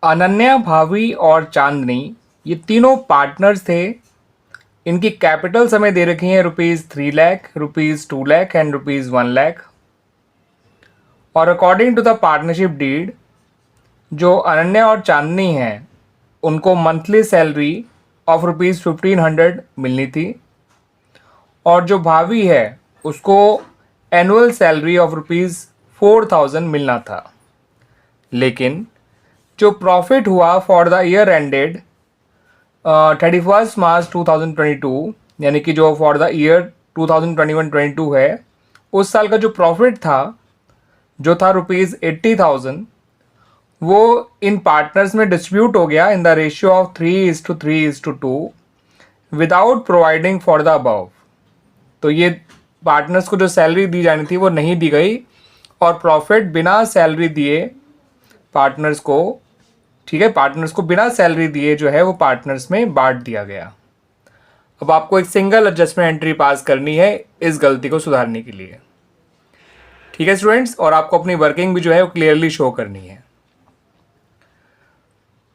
अनन्या, भावी और चांदनी ये तीनों पार्टनर्स थे। इनकी कैपिटल्स हमें दे रखी हैं ₹3 लाख, ₹2 लाख एंड ₹1 लाख। और according to the partnership deed, जो अनन्या और चांदनी हैं उनको मंथली सैलरी ऑफ ₹1500 मिलनी थी, और जो भावी है उसको एनुअल सैलरी ऑफ ₹4000 मिलना था। लेकिन जो प्रॉफिट हुआ फॉर द ईयर एंडेड 31 मार्च 2022, यानी कि जो फॉर द ईयर 2021-22 है, उस साल का जो प्रॉफिट था जो था ₹80,000, वो इन पार्टनर्स में डिस्ट्रीब्यूट हो गया in the ratio of 3:3:2 without providing for the above. तो ये पार्टनर्स को जो सैलरी दी जानी थी वो नहीं दी गई, और प्रॉफिट बिना सैलरी दिए पार्टनर्स को, ठीक है, पार्टनर्स को बिना सैलरी दिए जो है वो पार्टनर्स में बांट दिया गया। अब आपको एक सिंगल एडजस्टमेंट एंट्री पास करनी है इस गलती को सुधारने के लिए, ठीक है स्टूडेंट्स, और आपको अपनी वर्किंग भी जो है वो क्लियरली शो करनी है।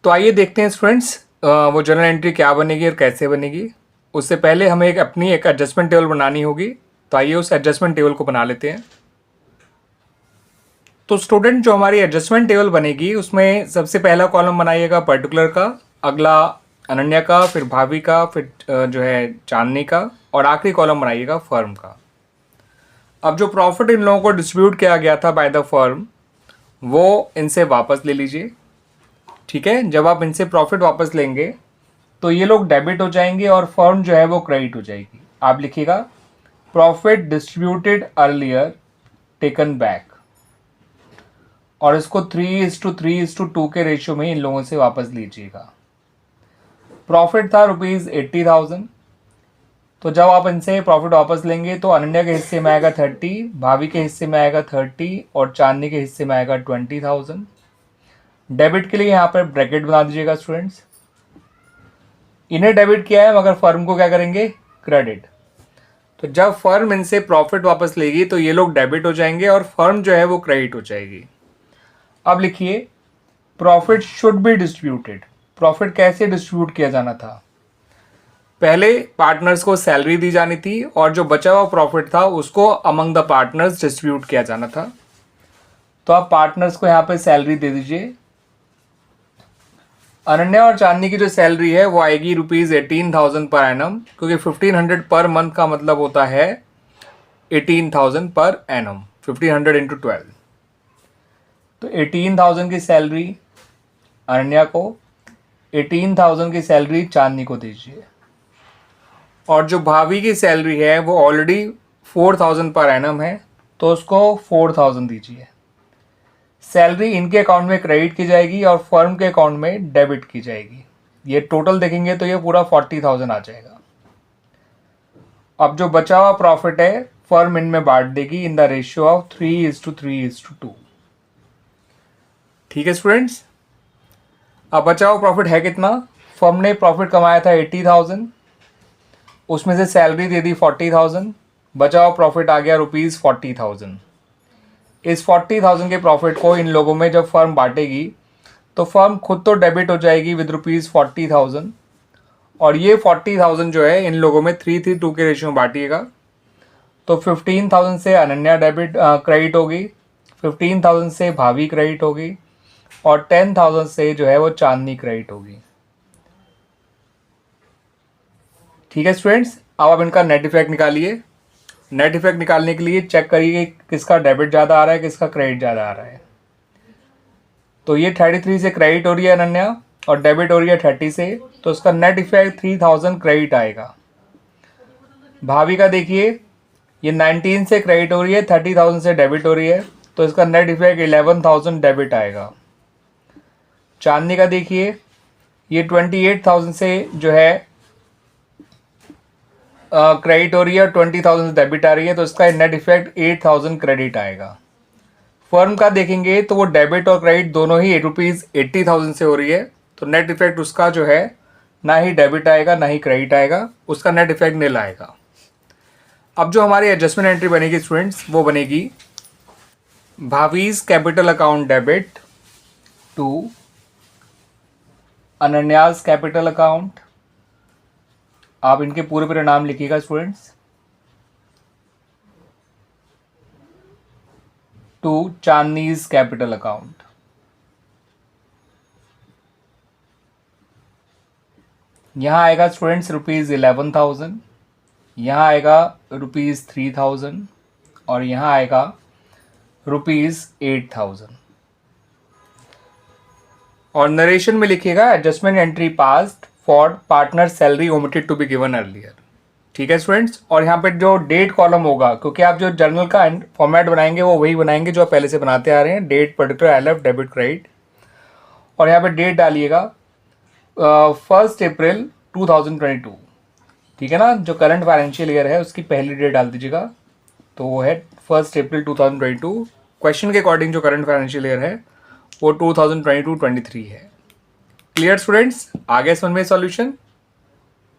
तो आइए देखते हैं स्टूडेंट्स वो जर्नल एंट्री क्या बनेगी और कैसे बनेगी। उससे पहले हमें अपनी एक एडजस्टमेंट टेबल बनानी होगी। तो आइए उस एडजस्टमेंट टेबल को बना लेते हैं। तो स्टूडेंट, जो हमारी एडजस्टमेंट टेबल बनेगी उसमें सबसे पहला कॉलम बनाइएगा पर्टिकुलर का, अगला अनन्या का, फिर भाभी का, फिर जो है चांदनी का, और आखिरी कॉलम बनाइएगा फर्म का। अब जो प्रॉफिट इन लोगों को डिस्ट्रीब्यूट किया गया था बाय द फर्म, वो इनसे वापस ले लीजिए, ठीक है। जब आप इनसे प्रॉफिट वापस लेंगे तो ये लोग डेबिट हो जाएंगे और फर्म जो है वो क्रेडिट हो जाएगी। आप लिखिएगा profit distributed earlier taken back, और इसको 3:3:2 के रेशियो में इन लोगों से वापस लीजिएगा। प्रॉफिट था ₹80,000, तो जब आप इनसे प्रॉफिट वापस लेंगे तो अनन्या के हिस्से में आएगा 30, भाभी के हिस्से में आएगा 30 और चांदनी के हिस्से में आएगा 20,000। डेबिट के लिए यहाँ पर ब्रैकेट बना दीजिएगा स्टूडेंट्स। इन्हें डेबिट किया है मगर फर्म को क्या करेंगे, क्रेडिट। तो जब फर्म इनसे प्रॉफिट वापस लेगी तो ये लोग डेबिट हो जाएंगे और फर्म जो है वो क्रेडिट हो जाएगी। अब लिखिए profit should be distributed. Profit कैसे डिस्ट्रीब्यूट किया जाना था, पहले पार्टनर्स को सैलरी दी जानी थी और जो बचा हुआ प्रॉफिट था उसको अमंग द पार्टनर्स डिस्ट्रीब्यूट किया जाना था। तो आप पार्टनर्स को यहाँ पे सैलरी दे दीजिए। अनन्या और चांदनी की जो सैलरी है वो आएगी ₹18,000 पर एनम, क्योंकि 1500 पर मंथ का मतलब होता है 18,000 पर एनम, 1500 × 12। तो 18,000 की सैलरी अनन्या को, 18,000 की सैलरी चांदनी को दीजिए, और जो भाभी की सैलरी है वो ऑलरेडी 4,000 पर एनम है तो उसको 4,000 दीजिए। सैलरी इनके अकाउंट में क्रेडिट की जाएगी और फर्म के अकाउंट में डेबिट की जाएगी। ये टोटल देखेंगे तो ये पूरा 40,000 आ जाएगा। अब जो बचा हुआ प्रॉफिट है फर्म इनमें बांट देगी इन द रेशियो ऑफ 3:3:2। ठीक है स्टूडेंट्स। अब बचा हुआ प्रॉफिट है कितना, फर्म ने प्रॉफिट कमाया था 80,000, उसमें से सैलरी दे दी 40,000, बचा हुआ प्रॉफिट आ गया ₹40,000। इस 40,000 के प्रॉफिट को इन लोगों में जब फर्म बांटेगी तो फर्म खुद तो डेबिट हो जाएगी विद ₹40,000, और ये 40,000 जो है इन लोगों में 3:2 के रेशियो में बांटिएगा। तो 15,000 से अनन्या डेबिट क्रेडिट होगी, 15,000 से भाभी क्रेडिट होगी, और 10,000 से जो है वो चांदनी क्रेडिट होगी। ठीक है स्टूडेंट्स। अब आप इनका नेट इफेक्ट निकालिए। नेट इफेक्ट निकालने के लिए चेक करिए किसका डेबिट ज़्यादा आ रहा है, किसका क्रेडिट ज़्यादा आ रहा है। तो ये 33 से क्रेडिट हो रही है अनन्या और डेबिट हो रही है 30 से, तो इसका नेट इफेक्ट 3,000 क्रेडिट आएगा। भाभी का देखिए, ये 19 से क्रेडिट हो रही है, 30,000 से डेबिट हो रही है, तो इसका नेट इफेक्ट 11,000 डेबिट आएगा। चांदनी का देखिए, ये 28,000 से जो है क्रेडिट हो रही है, 20,000 से डेबिट आ रही है, तो इसका नेट इफेक्ट 8,000 क्रेडिट आएगा। फर्म का देखेंगे तो वो डेबिट और क्रेडिट दोनों ही ₹80,000 से हो रही है, तो नेट इफेक्ट उसका जो है ना ही डेबिट आएगा ना ही क्रेडिट आएगा, उसका नेट इफेक्ट नील आएगा। अब जो हमारी एडजस्टमेंट एंट्री बनेगी स्टूडेंट्स, वो बनेगी Bhavi's capital account debit to Ananya's capital account, आप इनके पूरे पूरे नाम लिखिएगा students. To Chandni's capital account, यहाँ आएगा स्टूडेंट्स ₹11,000, यहाँ आएगा ₹3,000 और यहाँ आएगा ₹8,000। और नरेशन में लिखिएगा adjustment entry passed for partner salary omitted to be given earlier. ठीक है स्टूडेंट्स। और यहाँ पे जो डेट कॉलम होगा, क्योंकि आप जो जर्नल का फॉर्मेट बनाएंगे वो वही बनाएंगे जो आप पहले से बनाते आ रहे हैं, date, particular, LF, debit, credit. और यहाँ पे डेट डालिएगा 1 अप्रैल 2022। ठीक है ना, जो करंट फाइनेंशियल ईयर है उसकी पहली डेट डाल दीजिएगा, तो वो है 1 अप्रैल 2022। क्वेश्चन के अकॉर्डिंग जो करंट फाइनेंशियल ईयर है वो 2022-23 है। क्लियर स्टूडेंट्स, आगे समझ में सॉल्यूशन।